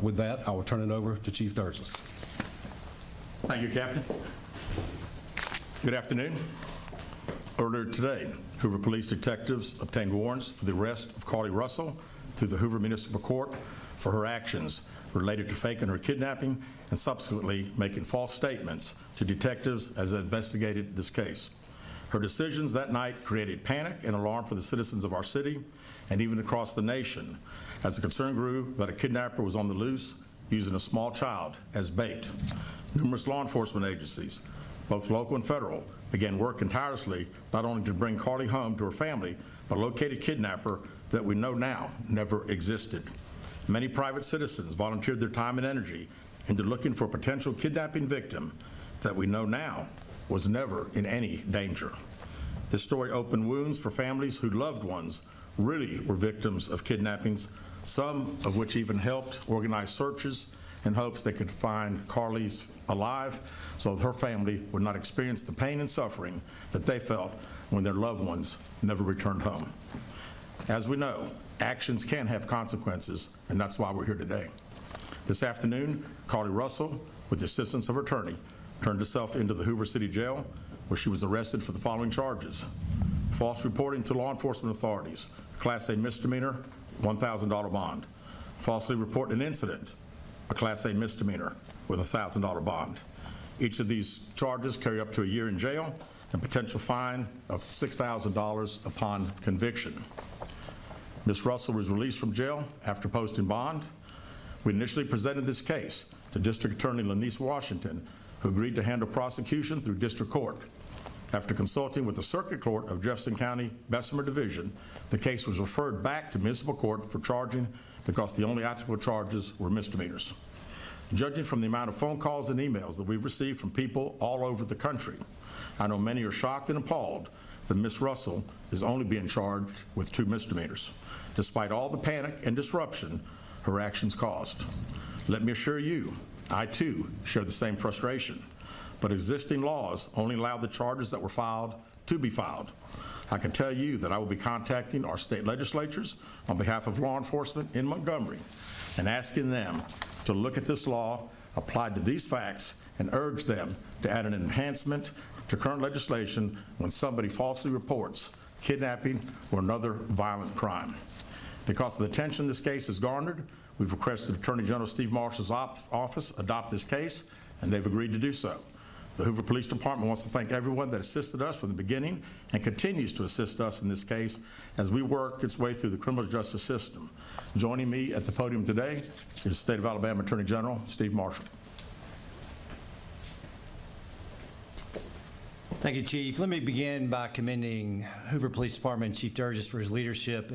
With that, I will turn it over to Chief Durgis. Thank you, Captain. Good afternoon. Earlier today, Hoover police detectives obtained warrants for the arrest of Carlee Russell through the Hoover Municipal Court for her actions related to faking her kidnapping and subsequently making false statements to detectives as they investigated this case. Her decisions that night created panic and alarm for the citizens of our city and even across the nation as the concern grew that a kidnapper was on the loose using a small child as bait. Numerous law enforcement agencies, both local and federal, began working tirelessly not only to bring Carlee home to her family, but locate a kidnapper that we know now never existed. Many private citizens volunteered their time and energy into looking for a potential kidnapping victim that we know now was never in any danger. This story opened wounds for families whose loved ones really were victims of kidnappings, some of which even helped organize searches in hopes they could find Carlee's alive so her family would not experience the pain and suffering that they felt when their loved ones never returned home. As we know, actions can have consequences, and that's why we're here today. This afternoon, Carlee Russell, with the assistance of her attorney, turned herself into the Hoover City Jail, where she was arrested for the following charges: false reporting to law enforcement authorities, Class A misdemeanor, $1,000 bond; falsely reporting an incident, a Class A misdemeanor with a $1,000 bond. Each of these charges carry up to a year in jail and potential fine of $6,000 upon conviction. Ms. Russell was released from jail after posting bond. We initially presented this case to District Attorney Lanice Washington, who agreed to handle prosecution through district court. After consulting with the Circuit Court of Jefferson County Bessemer Division, the case was referred back to municipal court for charging because the only applicable charges were misdemeanors. Judging from the amount of phone calls and emails that we've received from people all over the country, I know many are shocked and appalled that Ms. Russell is only being charged with 2 misdemeanors, despite all the panic and disruption her actions caused. Let me assure you, I too share the same frustration, but existing laws only allow the charges that were filed to be filed. I can tell you that I will be contacting our state legislatures on behalf of law enforcement in Montgomery and asking them to look at this law applied to these facts and urge them to add an enhancement to current legislation when somebody falsely reports kidnapping or another violent crime. Because of the attention this case has garnered, we've requested Attorney General Steve Marshall's office adopt this case, and they've agreed to do so. The Hoover Police Department wants to thank everyone that assisted us from the beginning and continues to assist us in this case as we work its way through the criminal justice system. Joining me at the podium today is State of Alabama Attorney General Steve Marshall. Thank you, Chief. Let me begin by commending Hoover Police Department Chief Durgis for his leadership